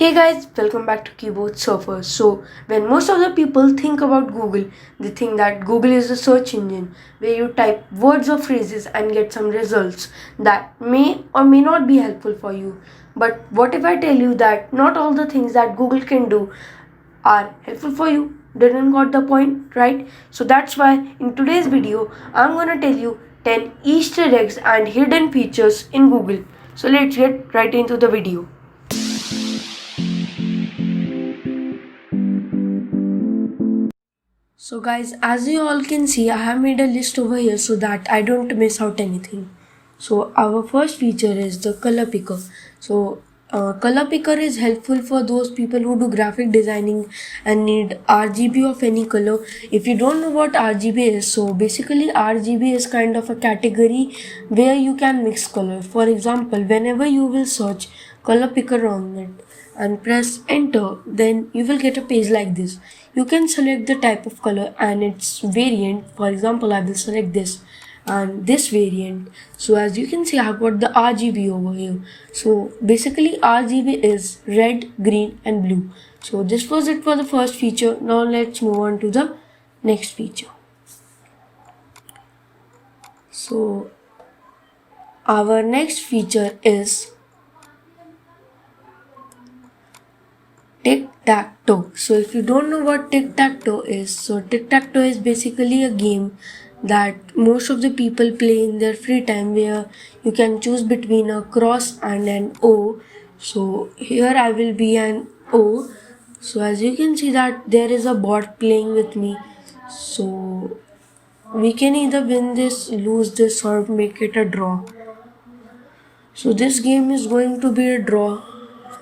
Hey guys, welcome back to Keyboard Surfers. So, when most of the people think about Google, they think that Google is a search engine where you type words or phrases and get some results that may or may not be helpful for you. But what if I tell you that not all the things that Google can do are helpful for you? Didn't got the point, right? So that's why in today's video, I'm gonna tell you 10 Easter eggs and hidden features in Google. So let's get right into the video. So guys, as you all can see, I have made a list over here so that I don't miss out anything. So our first feature is the color picker. So color picker is helpful for those people who do graphic designing and need RGB of any color. If you don't know what RGB is, so basically RGB is kind of a category where you can mix color. For example, whenever you will search color picker on it and press enter, then you will get a page like this. You can select the type of color and its variant. For example, I will select this and this variant. So as you can see, I have got the RGB over here. So basically RGB is red, green and blue. So this was it for the first feature. Now let's move on to the next feature. So our next feature is tic-tac-toe. So if you don't know what tic-tac-toe is, so tic-tac-toe is basically a game that most of the people play in their free time where you can choose between a cross and an O. So here I will be an O. So as you can see that there is a bot playing with me. So we can either win this, lose this or make it a draw. So this game is going to be a draw.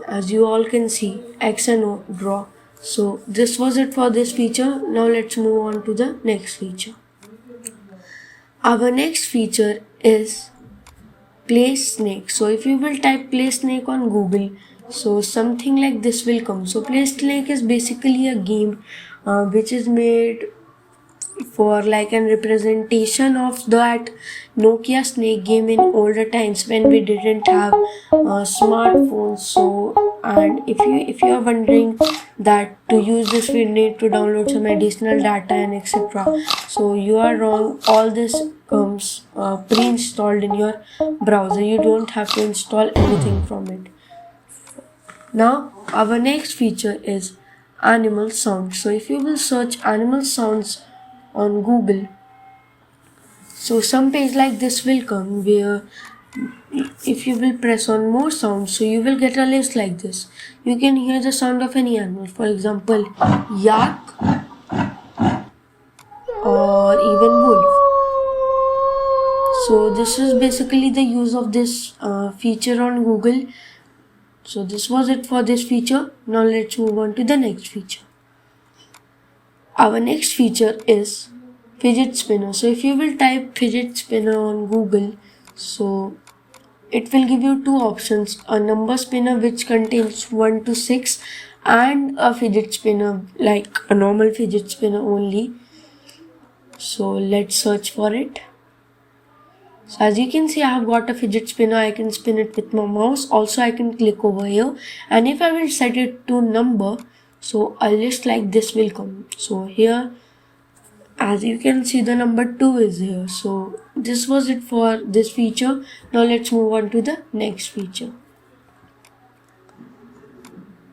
As you all can see, X and O draw. So this was it for this feature. Now let's move on to the next feature. Our next feature is play snake. So if you will type play snake on Google, so something like this will come. So play snake is basically a game which is made for like an representation of that Nokia snake game in older times when we didn't have smartphones. So and if you are wondering that to use this we need to download some additional data and etc. So you are wrong. All this comes pre-installed in your browser. You don't have to install anything from it. Now our next feature is animal sounds. So if you will search animal sounds on Google, so some page like this will come where if you will press on more sounds, so you will get a list like this. You can hear the sound of any animal, for example yak or even wolf. So this is basically the use of this feature on Google. So this was it for this feature. Now let's move on to the next feature. Our next feature is fidget spinner. So if you will type fidget spinner on Google, so it will give you two options: a number spinner which contains 1 to 6 and a fidget spinner like a normal fidget spinner only. So let's search for it. So as you can see, I have got a fidget spinner. I can spin it with my mouse. Also I can click over here, and if I will set it to number, so a list like this will come. So here as you can see the number 2 is here. So this was it for this feature. Now let's move on to the next feature.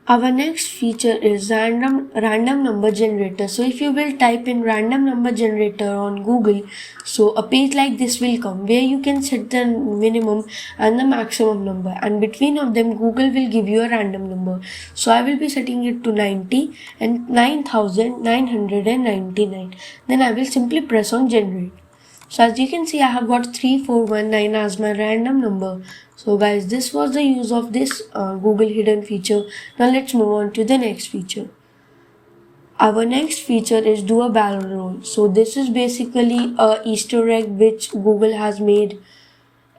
Our next feature is random number generator. So if you will type in random number generator on Google, so a page like this will come where you can set the minimum and the maximum number, and between of them Google will give you a random number. So I will be setting it to 90 and 9999. Then I will simply press on generate. So as you can see, I have got 3419 as my random number. So guys, this was the use of this Google hidden feature. Now let's move on to the next feature. Our next feature is do a barrel roll. So this is basically a Easter egg which Google has made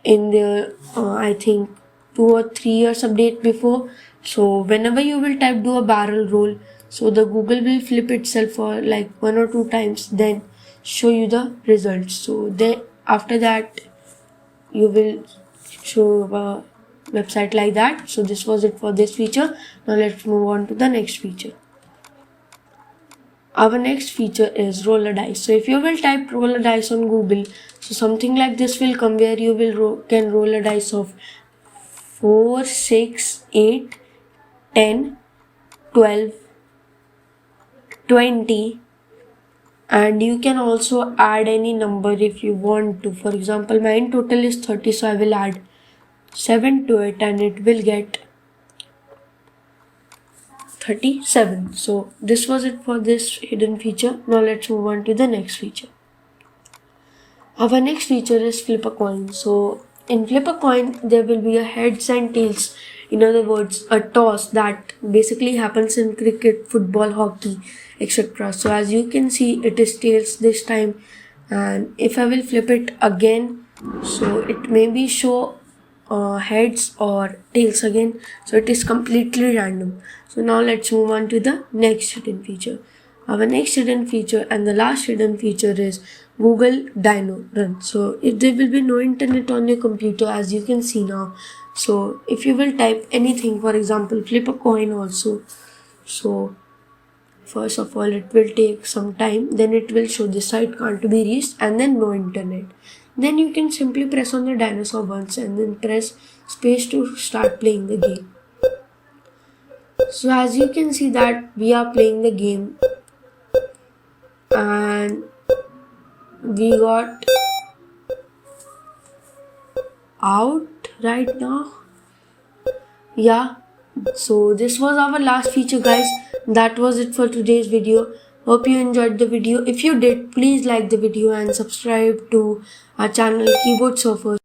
in their I think 2 or 3 years update before. So whenever you will type do a barrel roll, so the Google will flip itself for like 1 or 2 times, then show you the results. So then after that you will show website like that. So this was it for this feature. Now let's move on to the next feature. Our next feature is roller dice. So if you will type roller dice on Google, so something like this will come where you will can roll a dice of 4, 6, 8, 10, 12, 20, and you can also add any number if you want to. For example, mine total is 30, so I will add 7 to it and it will get 37. So this was it for this hidden feature. Now let's move on to the next feature. Our next feature is flip a coin. So in flip a coin, there will be a heads and tails. In other words, a toss that basically happens in cricket, football, hockey, etc. So as you can see, it is tails this time. And if I will flip it again, so it may be show heads or tails again. So it is completely random. So now let's move on to the next hidden feature. Our next hidden feature and the last hidden feature is Google Dino Run. So if there will be no internet on your computer, as you can see now, so if you will type anything, for example flip a coin also, so first of all it will take some time, then it will show this site can't be reached and then no internet. Then you can simply press on the dinosaur once and then press space to start playing the game. So as you can see that we are playing the game and we got out right now. Yeah, so this was our last feature, guys. That was it for today's video. Hope you enjoyed the video. If you did, please like the video and subscribe to our channel Keyboard Surfers.